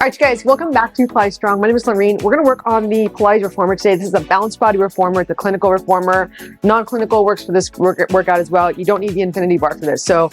All right, you guys, welcome back to Pilates Strong. My name is Lorraine. We're going to work on the Pilates reformer today. This is a balanced body reformer. It's a clinical reformer. Non-clinical works for this workout as well. You don't need the infinity bar for this. So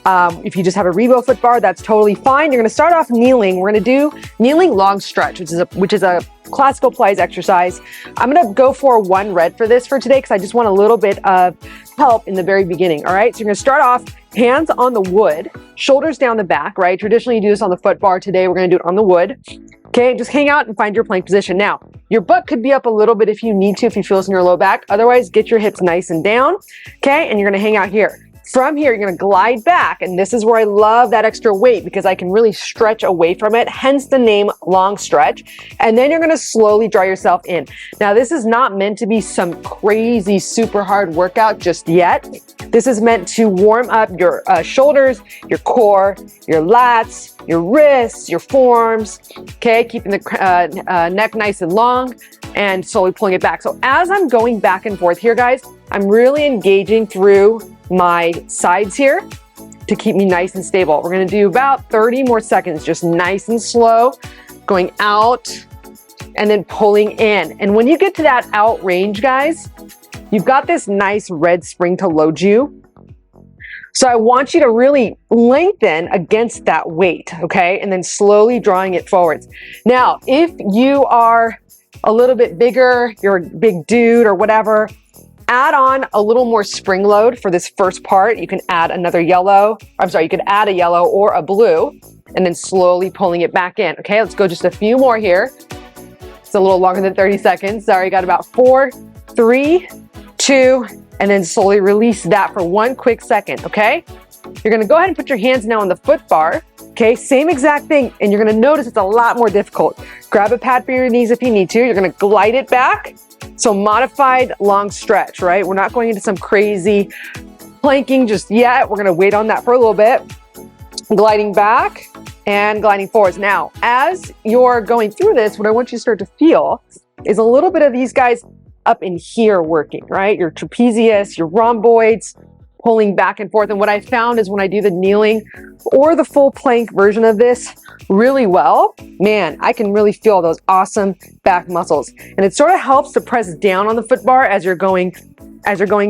if you just have a Rebo foot bar, that's totally fine. You're going to start off kneeling. We're going to do kneeling long stretch, which is a classical Pilates exercise. I'm going to go for 1 red for this for today because I just want a little bit of help in the very beginning. All right, so you're going to start off hands on the wood, shoulders down the back, right? Traditionally, you do this on the foot bar. Today, we're going to do it on the wood. Okay, just hang out and find your plank position. Now, your butt could be up a little bit if you need to, if you feel this in your low back. Otherwise, get your hips nice and down. Okay, and you're going to hang out here. From here, you're going to glide back, and this is where I love that extra weight because I can really stretch away from it, hence the name long stretch. And then you're going to slowly draw yourself in. Now, this is not meant to be some crazy, super hard workout just yet. This is meant to warm up your shoulders, your core, your lats, your wrists, your forearms, okay? Keeping the neck nice and long and slowly pulling it back. So as I'm going back and forth here, guys, I'm really engaging through my sides here to keep me nice and stable. We're gonna do about 30 more seconds, just nice and slow, going out and then pulling in. And when you get to that out range, guys, you've got this nice red spring to load you. So I want you to really lengthen against that weight, okay? And then slowly drawing it forwards. Now, if you are a little bit bigger, you're a big dude or whatever, add on a little more spring load for this first part. You can add another yellow. You could add a yellow or a blue and then slowly pulling it back in. Okay, let's go just a few more here. It's a little longer than 30 seconds. Sorry, got about 4, 3, 2, and then slowly release that for 1 quick second, okay? You're gonna go ahead and put your hands now on the foot bar, okay? Same exact thing, and you're gonna notice it's a lot more difficult. Grab a pad for your knees if you need to. You're gonna glide it back. So modified long stretch, right? We're not going into some crazy planking just yet. We're gonna wait on that for a little bit. Gliding back and gliding forwards. Now, as you're going through this, what I want you to start to feel is a little bit of these guys up in here working, right? Your trapezius, your rhomboids, pulling back and forth. And what I found is when I do the kneeling or the full plank version of this really well, man, I can really feel those awesome back muscles. And it sort of helps to press down on the foot bar as you're going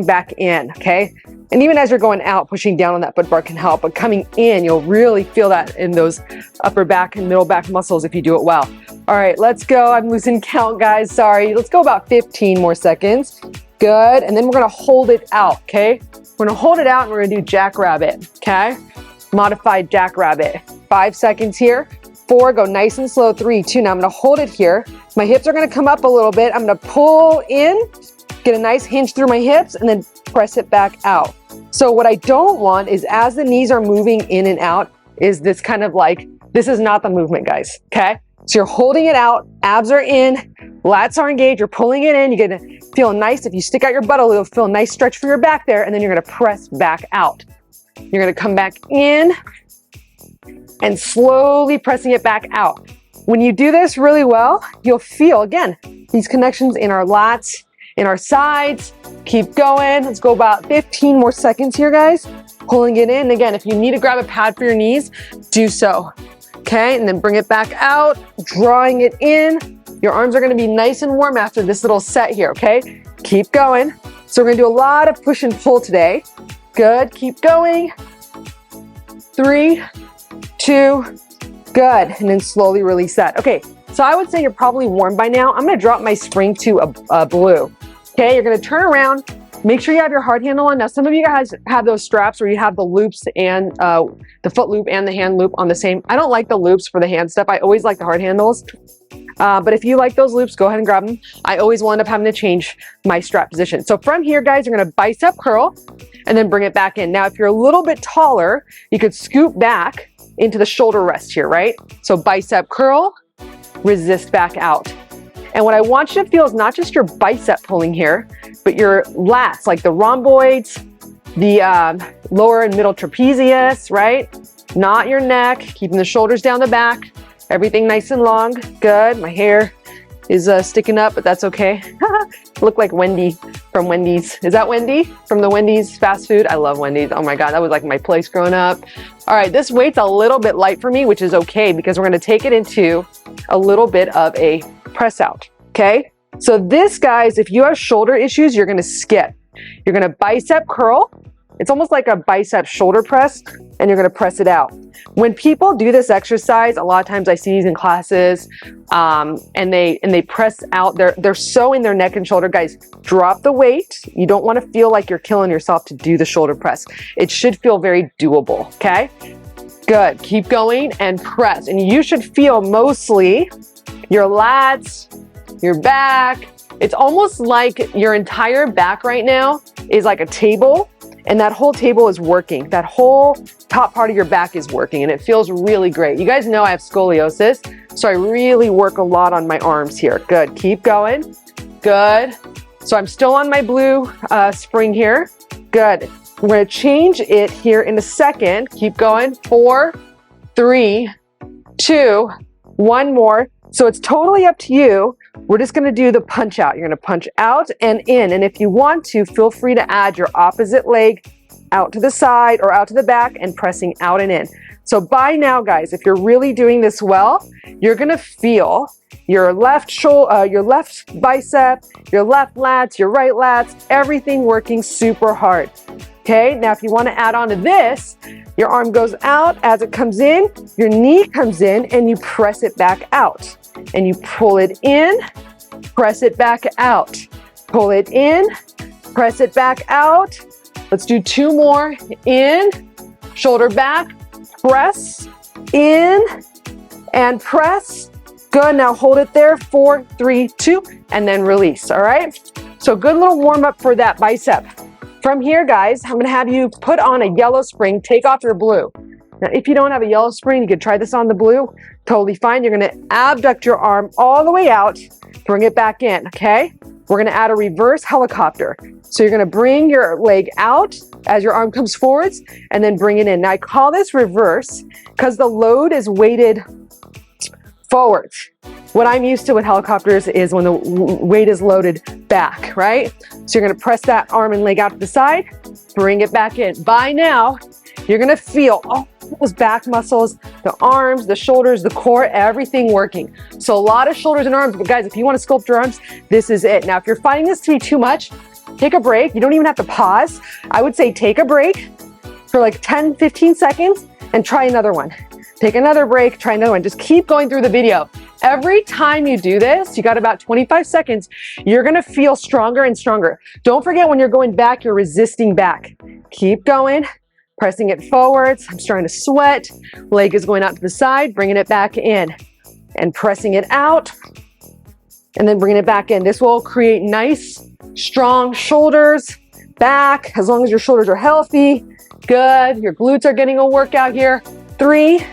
back in, okay? And even as you're going out, pushing down on that foot bar can help, but coming in, you'll really feel that in those upper back and middle back muscles if you do it well. All right, let's go. I'm losing count, guys. Sorry. Let's go about 15 more seconds. Good. And then we're going to hold it out, okay? We're going to hold it out and we're going to do jackrabbit, okay? Modified jackrabbit. 5 seconds here. 4, go nice and slow. 3, 2. Now I'm going to hold it here. My hips are going to come up a little bit. I'm going to pull in, get a nice hinge through my hips, and then press it back out. So what I don't want is as the knees are moving in and out, is this kind of like, this is not the movement, guys, okay? So you're holding it out, abs are in, lats are engaged, you're pulling it in, you're gonna feel nice. If you stick out your butt a little, feel a nice stretch for your back there, and then you're gonna press back out. You're gonna come back in and slowly pressing it back out. When you do this really well, you'll feel, again, these connections in our lats, in our sides. Keep going. Let's go about 15 more seconds here, guys. Pulling it in. Again, if you need to grab a pad for your knees, do so. Okay, and then bring it back out, drawing it in. Your arms are gonna be nice and warm after this little set here, okay? Keep going. So we're gonna do a lot of push and pull today. Good, keep going. 3, 2, good. And then slowly release that. Okay, so I would say you're probably warm by now. I'm gonna drop my spring to a blue. Okay, you're gonna turn around. Make sure you have your hard handle on. Now, some of you guys have those straps where you have the loops and the foot loop and the hand loop on the same. I don't like the loops for the hand stuff. I always like the hard handles. But if you like those loops, go ahead and grab them. I always will end up having to change my strap position. So from here, guys, you're gonna bicep curl and then bring it back in. Now, if you're a little bit taller, you could scoop back into the shoulder rest here, right? So bicep curl, resist back out. And what I want you to feel is not just your bicep pulling here, but your lats, like the rhomboids, the lower and middle trapezius, right? Not your neck, keeping the shoulders down the back, everything nice and long. Good, my hair is sticking up, but that's okay. Look like Wendy from Wendy's. Is that Wendy from the Wendy's fast food? I love Wendy's. Oh my God, that was like my place growing up. All right, this weight's a little bit light for me, which is okay because we're gonna take it into a little bit of a press out, okay? So this, guys, if you have shoulder issues, you're gonna skip. You're gonna bicep curl. It's almost like a bicep shoulder press, and you're gonna press it out. When people do this exercise, a lot of times I see these in classes, and they press out, they're so in their neck and shoulder. Guys, drop the weight. You don't wanna feel like you're killing yourself to do the shoulder press. It should feel very doable, okay? Good, keep going and press. And you should feel mostly your lats, your back. It's almost like your entire back right now is like a table, and that whole table is working. That whole top part of your back is working, and it feels really great. You guys know I have scoliosis, so I really work a lot on my arms here. Good, keep going. Good. So I'm still on my blue spring here. Good. We're gonna change it here in a second. Keep going. 4, 3, 2, 1 more. So it's totally up to you. We're just gonna do the punch out. You're gonna punch out and in. And if you want to, feel free to add your opposite leg out to the side or out to the back and pressing out and in. So by now, guys, if you're really doing this well, you're gonna feel your left shoulder, your left bicep, your left lats, your right lats, everything working super hard. Okay, now if you want to add on to this, your arm goes out as it comes in, your knee comes in, and you press it back out. And you pull it in, press it back out. Pull it in, press it back out. Let's do 2 more. In, shoulder back, press, in, and press. Good, now hold it there, 4, 3, 2, and then release, all right? So good little warm up for that bicep. From here, guys, I'm gonna have you put on a yellow spring, take off your blue. Now, if you don't have a yellow spring, you could try this on the blue, totally fine. You're gonna abduct your arm all the way out, bring it back in, okay? We're gonna add a reverse helicopter. So you're gonna bring your leg out as your arm comes forwards and then bring it in. Now I call this reverse because the load is weighted forward. What I'm used to with helicopters is when the weight is loaded back, right? So you're gonna press that arm and leg out to the side, bring it back in. By now, you're gonna feel all those back muscles, the arms, the shoulders, the core, everything working. So a lot of shoulders and arms, but guys, if you wanna sculpt your arms, this is it. Now, if you're finding this to be too much, take a break. You don't even have to pause. I would say take a break for like 10, 15 seconds and try another one. Take another break, try another one. Just keep going through the video. Every time you do this, you got about 25 seconds, you're gonna feel stronger and stronger. Don't forget when you're going back, you're resisting back. Keep going, pressing it forwards. I'm starting to sweat. Leg is going out to the side, bringing it back in and pressing it out and then bringing it back in. This will create nice, strong shoulders, back, as long as your shoulders are healthy. Good, your glutes are getting a workout here. 3,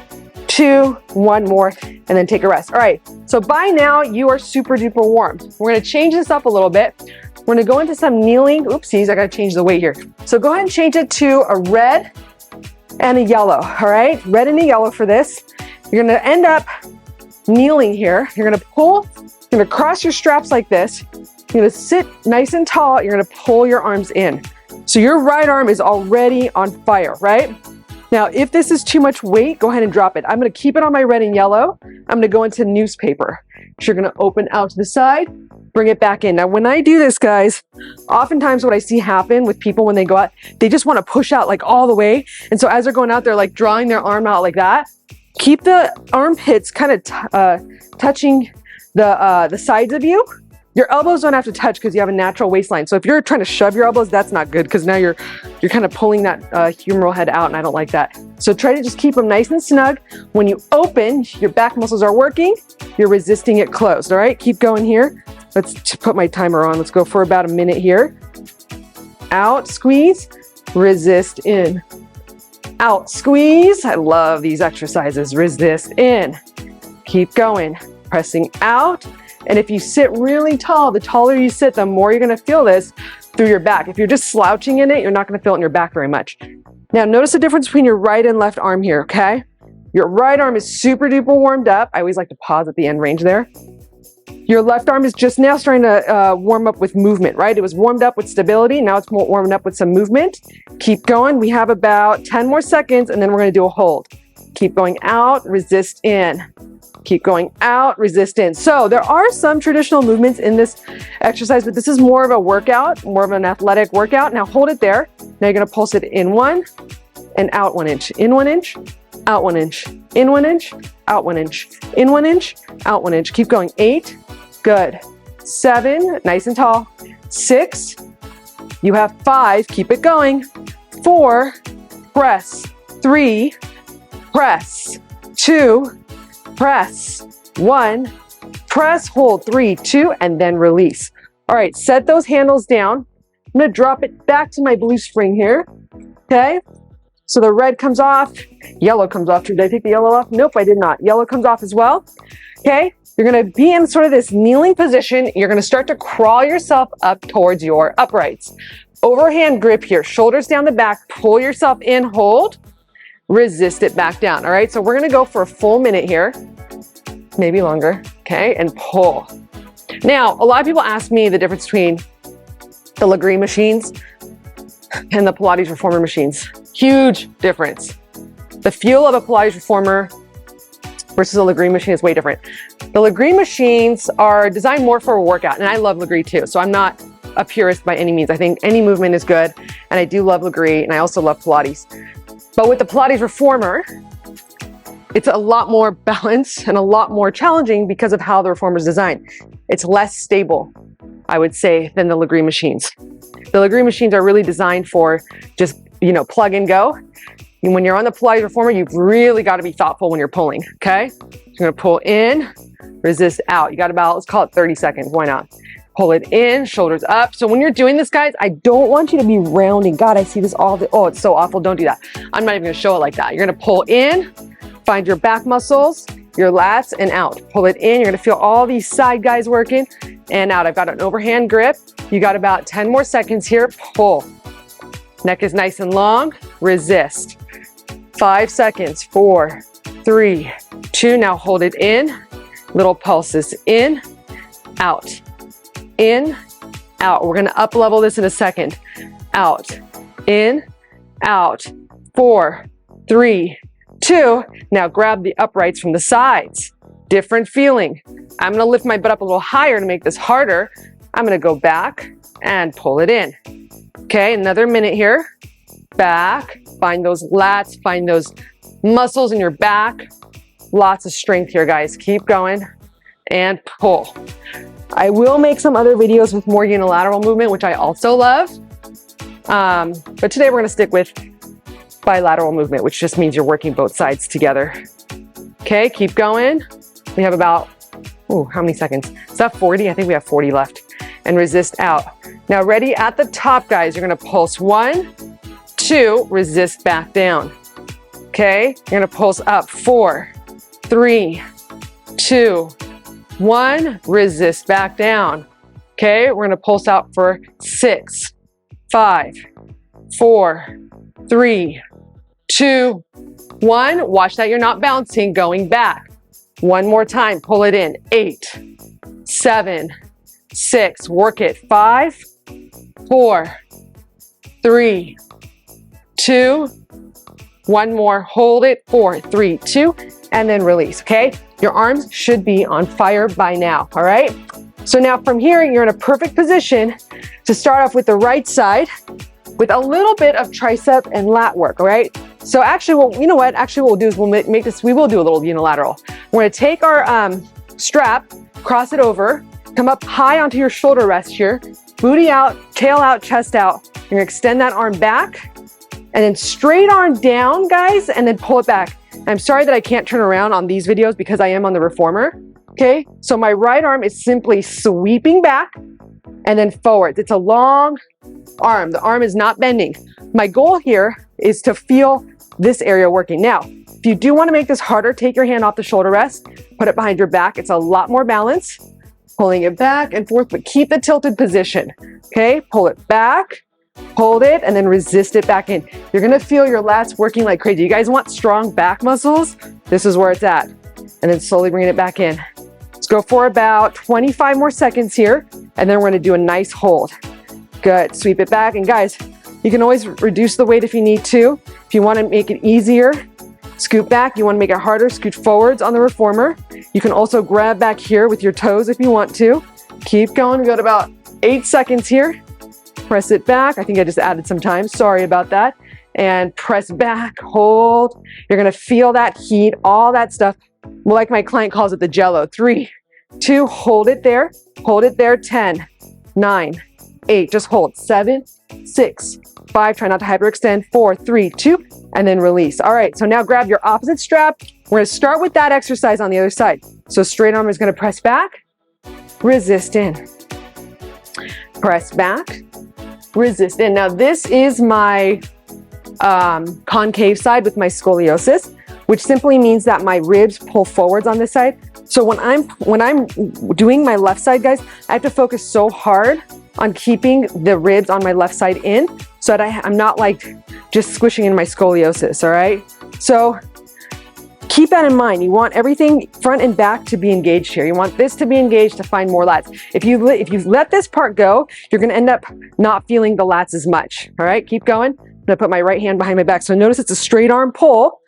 2, 1 more, and then take a rest. All right, so by now you are super duper warm. We're gonna change this up a little bit. We're gonna go into some kneeling. Oopsies, I gotta change the weight here. So go ahead and change it to a red and a yellow, all right? Red and a yellow for this. You're gonna end up kneeling here. You're gonna pull, you're gonna cross your straps like this. You're gonna sit nice and tall. You're gonna pull your arms in. So your right arm is already on fire, right? Now, if this is too much weight, go ahead and drop it. I'm gonna keep it on my red and yellow. I'm gonna go into newspaper. So you're gonna open out to the side, bring it back in. Now, when I do this, guys, oftentimes what I see happen with people when they go out, they just wanna push out like all the way. And so as they're going out, they're like drawing their arm out like that. Keep the armpits kind of touching the sides of you. Your elbows don't have to touch because you have a natural waistline. So if you're trying to shove your elbows, that's not good because now you're kind of pulling that humeral head out, and I don't like that. So try to just keep them nice and snug. When you open, your back muscles are working. You're resisting it closed, all right? Keep going here. Let's put my timer on. Let's go for about a minute here. Out, squeeze, resist, in. Out, squeeze. I love these exercises. Resist, in. Keep going. Pressing out. And if you sit really tall, the taller you sit, the more you're gonna feel this through your back. If you're just slouching in it, you're not gonna feel it in your back very much. Now, notice the difference between your right and left arm here, okay? Your right arm is super duper warmed up. I always like to pause at the end range there. Your left arm is just now starting to warm up with movement, right? It was warmed up with stability. Now it's more warming up with some movement. Keep going. We have about 10 more seconds, and then we're going to do a hold. Keep going out, resist in. Keep going out, resist in. So there are some traditional movements in this exercise, but this is more of a workout, more of an athletic workout. Now hold it there. Now you're going to pulse it in 1 and out 1 inch. In 1 inch, out 1 inch. In 1 inch, out 1 inch. In 1 inch, out 1 inch. Keep going. 8. Good. 7, nice and tall. 6, you have 5, keep it going. 4, press. 3, press. 2, press. 1, press, hold. 3, 2, and then release. All right, set those handles down. I'm gonna drop it back to my blue spring here, okay? So the red comes off, yellow comes off. Did I take the yellow off? Nope, I did not. Yellow comes off as well, okay? You're gonna be in sort of this kneeling position. You're gonna start to crawl yourself up towards your uprights. Overhand grip here, shoulders down the back, pull yourself in, hold, resist it back down, all right? So we're gonna go for a full minute here, maybe longer, okay? And pull. Now, a lot of people ask me the difference between the Legree machines and the Pilates Reformer machines. Huge difference. The feel of a Pilates Reformer versus a Legree machine is way different. The Legree machines are designed more for a workout, and I love Legree too, so I'm not a purist by any means. I think any movement is good, and I do love Legree, and I also love Pilates. But with the Pilates Reformer, it's a lot more balanced and a lot more challenging because of how the Reformer is designed. It's less stable, I would say, than the Legree machines. The Legree machines are really designed for just, plug and go. And when you're on the Pilates Reformer, you've really got to be thoughtful when you're pulling, okay? You're gonna pull in, resist out. You got about, let's call it 30 seconds, why not? Pull it in, shoulders up. So when you're doing this, guys, I don't want you to be rounding. God, I see this all the, oh, it's so awful, don't do that. I'm not even gonna show it like that. You're gonna pull in, find your back muscles, your lats, and out. Pull it in, you're gonna feel all these side guys working, and out. I've got an overhand grip. You got about 10 more seconds here, pull. Neck is nice and long, resist. 5 seconds, 4, 3, 2, now hold it in. Little pulses, in, out, in, out. We're gonna up level this in a second. Out, in, out, 4, 3, 2. Now grab the uprights from the sides. Different feeling. I'm gonna lift my butt up a little higher to make this harder. I'm gonna go back and pull it in. Okay, another minute here. Back, find those lats, find those muscles in your back. Lots of strength here, guys. Keep going and pull. I will make some other videos with more unilateral movement, which I also love. But today we're gonna stick with bilateral movement, which just means you're working both sides together. Okay, keep going. We have about, how many seconds? Is that 40? I think we have 40 left. And resist out. Now ready at the top, guys, you're gonna pulse 1, 2, resist back down. Okay, you're gonna pulse up 4, 3, 2, 1, resist back down. Okay, we're gonna pulse out for 6, 5, 4, 3, 2, 1. Watch that you're not bouncing, going back. One more time, pull it in. 8, 7, 6, work it. 5, 4, 3, 2, one more, hold it. 4, 3, 2, and then release, okay? Your arms should be on fire by now, all right? So now from here, you're in a perfect position to start off with the right side with a little bit of tricep and lat work, all right? So actually, what we'll do is we will do a little unilateral. We're gonna take our strap, cross it over, come up high onto your shoulder rest here, booty out, tail out, chest out. You're gonna extend that arm back, and then straight arm down, guys, and then pull it back. I'm sorry that I can't turn around on these videos because I am on the Reformer, okay? So my right arm is simply sweeping back and then forward. It's a long arm. The arm is not bending. My goal here is to feel this area working. Now, if you do want to make this harder, take your hand off the shoulder rest, put it behind your back. It's a lot more balance. Pulling it back and forth, but keep the tilted position, okay? Pull it back, hold it, and then resist it back in. You're gonna feel your lats working like crazy. You guys want strong back muscles? This is where it's at. And then slowly bringing it back in. Let's go for about 25 more seconds here, and then we're gonna do a nice hold. Good, sweep it back, and guys, you can always reduce the weight if you need to. If you wanna make it easier, scoot back. You wanna make it harder, scoot forwards on the reformer. You can also grab back here with your toes if you want to. Keep going, we got about 8 seconds here. Press it back. I think I just added some time, sorry about that. And press back, hold. You're gonna feel that heat, all that stuff. Like my client calls it the jello. 3, 2, hold it there, 10, 9, 8, just hold, 7, 6, 5, try not to hyperextend, 4, 3, 2, and then release. All right, so now grab your opposite strap. We're gonna start with that exercise on the other side. So straight arm is gonna press back, resist in. Press back, resist in. Now this is my concave side with my scoliosis, which simply means that my ribs pull forwards on this side. So when I'm doing my left side, guys, I have to focus so hard on keeping the ribs on my left side in so that I'm not like just squishing in my scoliosis, all right? So keep that in mind. You want everything front and back to be engaged here. You want this to be engaged to find more lats. If you let this part go, you're gonna end up not feeling the lats as much, all right? Keep going. I'm gonna put my right hand behind my back. So notice it's a straight arm pull.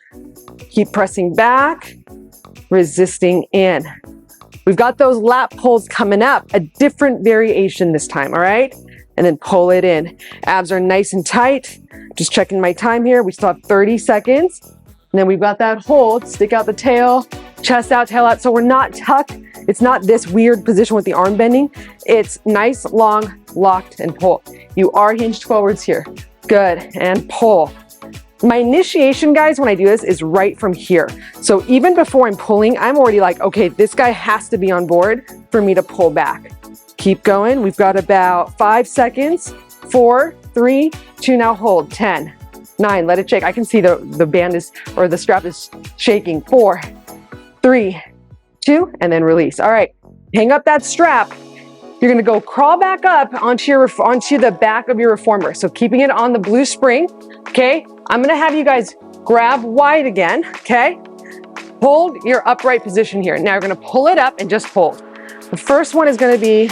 Keep pressing back, resisting in. We've got those lat pulls coming up, a different variation this time, all right? And then pull it in. Abs are nice and tight. Just checking my time here. We still have 30 seconds. And then we've got that hold, stick out the tail, chest out, tail out. So we're not tucked. It's not this weird position with the arm bending. It's nice, long, locked, and pull. You are hinged forwards here. Good, and pull. My initiation, guys, when I do this is right from here. So even before I'm pulling, I'm already like, okay, this guy has to be on board for me to pull back. Keep going. We've got about 5 seconds. 4, 3, 2, now hold. 10, 9, let it shake. I can see the band is, or the strap is shaking. 4, 3, 2, and then release. All right, hang up that strap. You're gonna go crawl back up onto the back of your reformer. So keeping it on the blue spring, okay? I'm gonna have you guys grab wide again, okay? Hold your upright position here. Now you're gonna pull it up and just hold. The first one is gonna be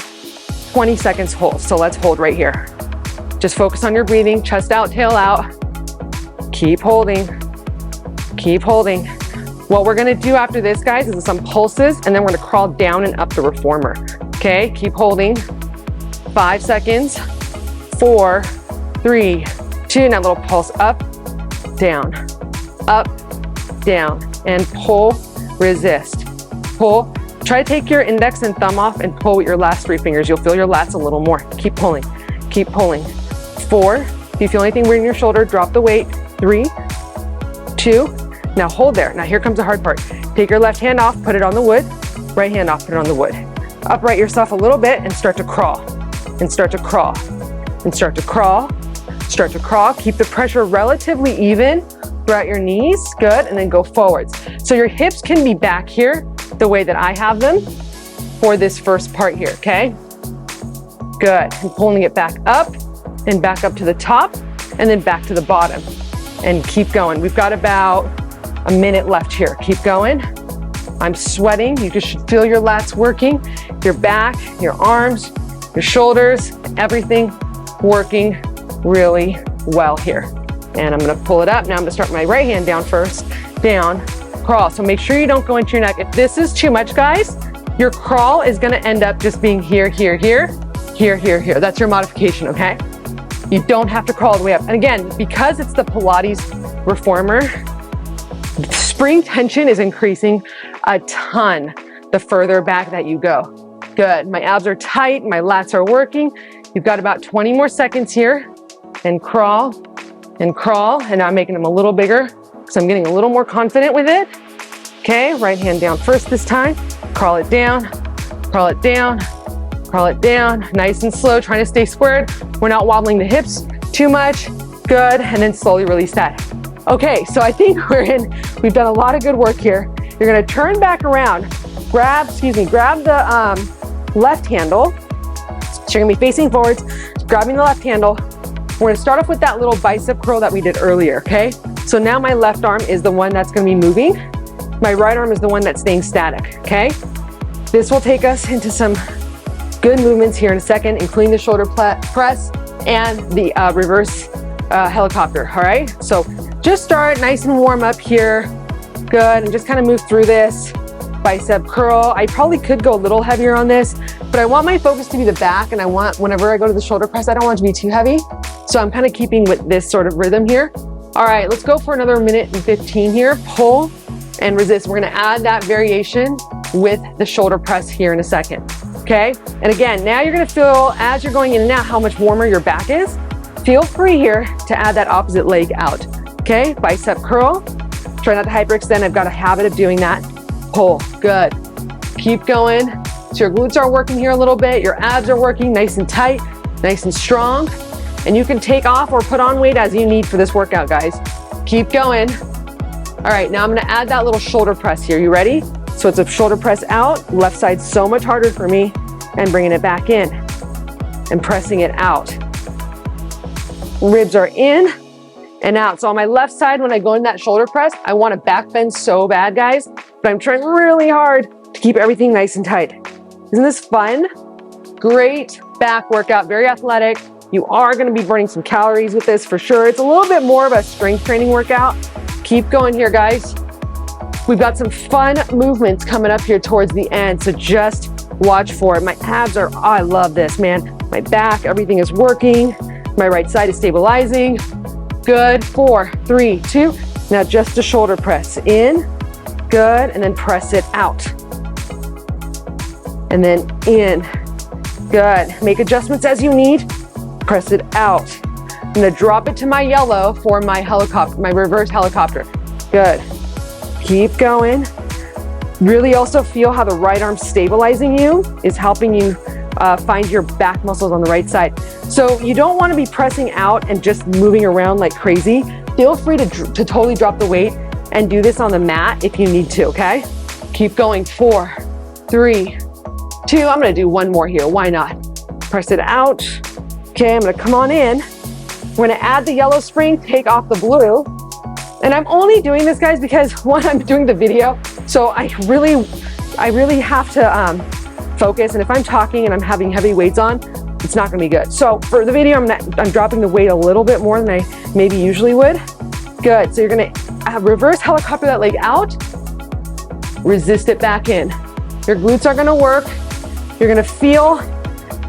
20 seconds hold. So let's hold right here. Just focus on your breathing, chest out, tail out. Keep holding, keep holding. What we're gonna do after this, guys, is some pulses, and then we're gonna crawl down and up the reformer. Okay, keep holding. 5 seconds. 4, 3, 2. Now little pulse up, down, and pull, resist. Pull. Try to take your index and thumb off and pull with your last 3 fingers. You'll feel your lats a little more. Keep pulling, keep pulling. 4. If you feel anything weird in your shoulder, drop the weight. 3, 2. Now hold there. Now here comes the hard part. Take your left hand off, put it on the wood. Right hand off, put it on the wood. Upright yourself a little bit and start to crawl, and start to crawl, and start to crawl, start to crawl. Keep the pressure relatively even throughout your knees. Good, and then go forwards. So your hips can be back here the way that I have them for this first part here, okay? Good, and pulling it back up and back up to the top and then back to the bottom. And keep going. We've got about a minute left here. Keep going. I'm sweating. You just should feel your lats working, your back, your arms, your shoulders, everything working really well here. And I'm gonna pull it up. Now I'm gonna start my right hand down first, down, crawl. So make sure you don't go into your neck. If this is too much, guys, your crawl is gonna end up just being here, here, here, here, here, here. That's your modification, okay? You don't have to crawl all the way up. And again, because it's the Pilates reformer, spring tension is increasing a ton the further back that you go. Good, my abs are tight, my lats are working. You've got about 20 more seconds here, and crawl, and now I'm making them a little bigger, so I'm getting a little more confident with it. Okay, right hand down first this time, crawl it down, crawl it down, crawl it down, nice and slow, trying to stay squared. We're not wobbling the hips too much. Good, and then slowly release that. Okay, so I think we've done a lot of good work here. You're gonna turn back around, grab the left handle. So you're gonna be facing forwards, grabbing the left handle. We're gonna start off with that little bicep curl that we did earlier, okay? So now my left arm is the one that's gonna be moving. My right arm is the one that's staying static, okay? This will take us into some good movements here in a second, including the shoulder press and the reverse helicopter, all right? So just start nice and warm up here. Good, and just kind of move through this. Bicep curl. I probably could go a little heavier on this, but I want my focus to be the back, and I want, whenever I go to the shoulder press, I don't want it to be too heavy. So I'm kind of keeping with this sort of rhythm here. All right, let's go for another minute and 15 here. Pull and resist. We're gonna add that variation with the shoulder press here in a second, okay? And again, now you're gonna feel, as you're going in and out, how much warmer your back is. Feel free here to add that opposite leg out, okay? Bicep curl. Try not to hyperextend. I've got a habit of doing that. Pull, good. Keep going. So your glutes are working here a little bit. Your abs are working nice and tight, nice and strong. And you can take off or put on weight as you need for this workout, guys. Keep going. All right, now I'm gonna add that little shoulder press here. You ready? So it's a shoulder press out, left side so much harder for me, and bringing it back in and pressing it out. Ribs are in and out. So on my left side, when I go in that shoulder press, I want to back bend so bad, guys, but I'm trying really hard to keep everything nice and tight. Isn't this fun? Great back workout, very athletic. You are going to be burning some calories with this for sure. It's a little bit more of a strength training workout. Keep going here, guys. We've got some fun movements coming up here towards the end, so just watch for it. My abs are, oh, I love this, man. My back, everything is working. My right side is stabilizing. Good, 4, 3, 2. Now just a shoulder press in, good, and then press it out. And then in, good. Make adjustments as you need, press it out. I'm gonna drop it to my yellow for my helicopter, my reverse helicopter. Good, keep going. Really also feel how the right arm stabilizing you is helping you find your back muscles on the right side. So you don't want to be pressing out and just moving around like crazy. Feel free to totally drop the weight and do this on the mat if you need to, okay? Keep going, 4, 3, 2. I'm gonna do one more here, why not? Press it out. Okay, I'm gonna come on in. We're gonna add the yellow spring, take off the blue. And I'm only doing this, guys, because one, I'm doing the video. So I really have to focus. And if I'm talking and I'm having heavy weights on, it's not gonna be good. So for the video, I'm dropping the weight a little bit more than I maybe usually would. Good, so you're gonna reverse helicopter that leg out, resist it back in. Your glutes are gonna work. You're gonna feel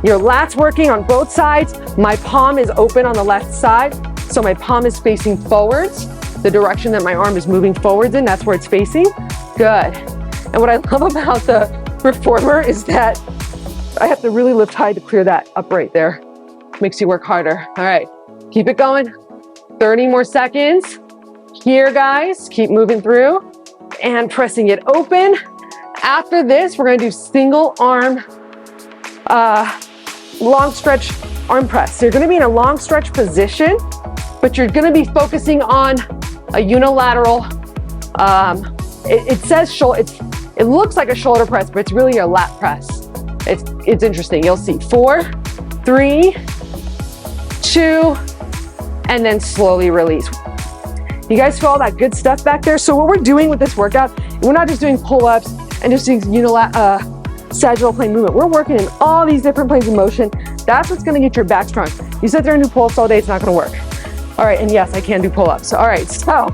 your lats working on both sides. My palm is open on the left side, so my palm is facing forwards. The direction that my arm is moving forwards in, that's where it's facing. Good. And what I love about the reformer is that I have to really lift high to clear that up right there. Makes you work harder. All right, keep it going. 30 more seconds. Here, guys, keep moving through and pressing it open. After this, we're gonna do single arm, long stretch arm press. So you're gonna be in a long stretch position, but you're gonna be focusing on a unilateral, it looks like a shoulder press, but it's really a lat press. It's interesting, you'll see. 4, 3, 2, and then slowly release. You guys feel all that good stuff back there? So what we're doing with this workout, we're not just doing pull-ups and just doing sagittal plane movement. We're working in all these different planes of motion. That's what's gonna get your back strong. You sit there and do pull-ups all day, it's not gonna work. All right, and yes, I can do pull-ups. All right, so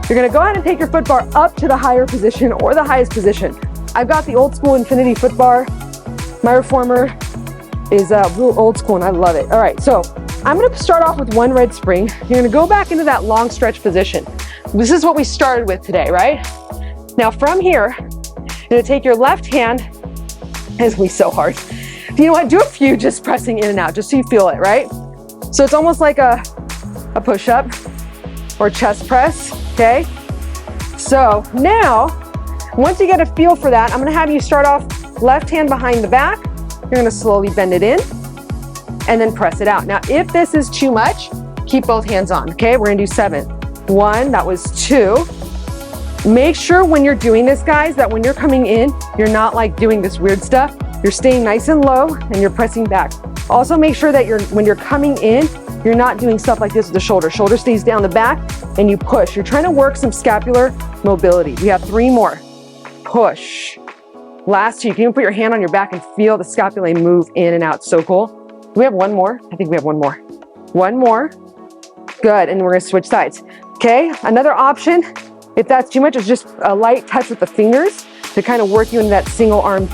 you're gonna go ahead and take your foot bar up to the higher position or the highest position. I've got the old school infinity foot bar. My reformer is real old school and I love it. All right, so I'm gonna start off with one red spring. You're gonna go back into that long stretch position. This is what we started with today, right? Now from here, you're gonna take your left hand, it's gonna be so hard. You know what, do a few just pressing in and out, just so you feel it, right? So it's almost like a push-up or chest press, okay? So now, once you get a feel for that, I'm gonna have you start off left hand behind the back. You're gonna slowly bend it in and then press it out. Now, if this is too much, keep both hands on, okay? We're gonna do 7. 1, that was 2. Make sure when you're doing this, guys, that when you're coming in, you're not like doing this weird stuff. You're staying nice and low and you're pressing back. Also make sure that when you're coming in, you're not doing stuff like this with the shoulder. Shoulder stays down the back and you push. You're trying to work some scapular mobility. We have 3 more. Push. Last two. You can even put your hand on your back and feel the scapulae move in and out. So cool. Do we have one more? I think we have one more. One more. Good. And we're going to switch sides. Okay. Another option, if that's too much, is just a light touch with the fingers to kind of work you into that single arm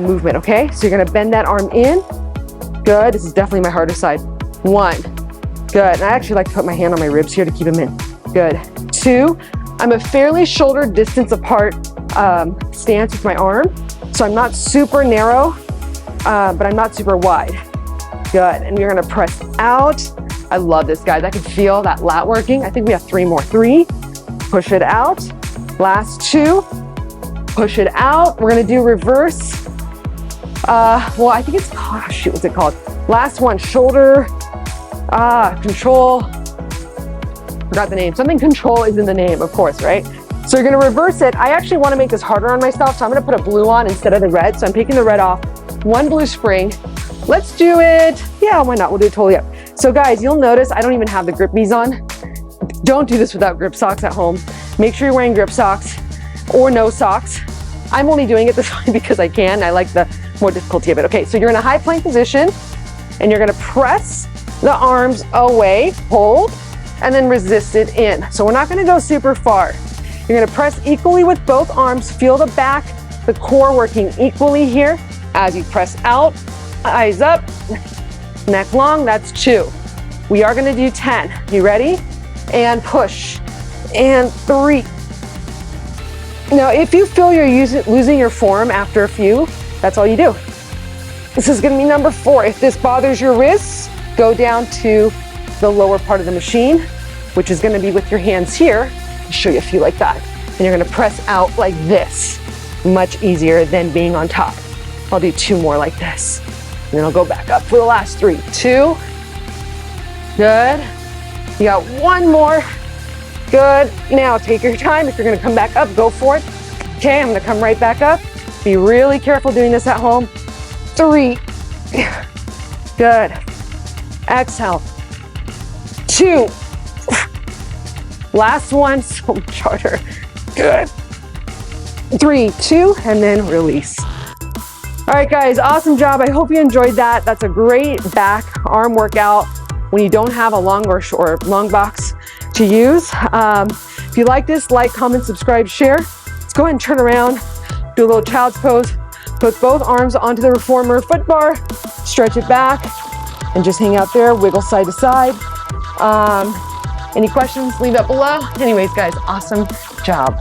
movement. Okay. So you're going to bend that arm in. Good. This is definitely my harder side. 1. Good. And I actually like to put my hand on my ribs here to keep them in. Good. 2. I'm a fairly shoulder distance apart stance with my arm. So I'm not super narrow, but I'm not super wide. Good. And you're going to press out. I love this, guys. I can feel that lat working. I think we have 3 more. 3. Push it out. Last 2. Push it out. We're going to do reverse. Well, I think it's, oh, shoot, what's it called? Last one, shoulder, control. Forgot the name. Something control is in the name, of course, right? So you're going to reverse it. I actually want to make this harder on myself, so I'm going to put a blue on instead of the red. So I'm taking the red off. 1 blue spring. Let's do it. Yeah, why not? We'll do it totally up. So guys, you'll notice I don't even have the grip knees on. Don't do this without grip socks at home. Make sure you're wearing grip socks or no socks. I'm only doing it this way because I can. I like the more difficulty of it. Okay, so you're in a high plank position and you're going to press the arms away, hold, and then resist it in. So we're not going to go super far. You're going to press equally with both arms. Feel the back, the core working equally here as you press out. Eyes up, neck long. That's 2. We are going to do 10. You ready? And push. And 3. Now, if you feel you're losing your form after a few, that's all you do. This is going to be number 4. If this bothers your wrists, go down to the lower part of the machine, which is going to be with your hands here. I'll show you a few like that. And you're going to press out like this. Much easier than being on top. I'll do 2 more like this. And then I'll go back up for the last 3. 2. Good. You got 1 more. Good. Now take your time. If you're going to come back up, go for it. Okay, I'm going to come right back up. Be really careful doing this at home. 3. Good. Exhale. 2. Last one, so much harder. Good. 3, 2, and then release. All right, guys, awesome job. I hope you enjoyed that. That's a great back arm workout when you don't have a long or short long box to use. If you like this, like, comment, subscribe, share. Let's go ahead and turn around, do a little child's pose. Put both arms onto the reformer foot bar, stretch it back, and just hang out there, wiggle side to side. Any questions, leave that below. Anyways, guys, awesome job.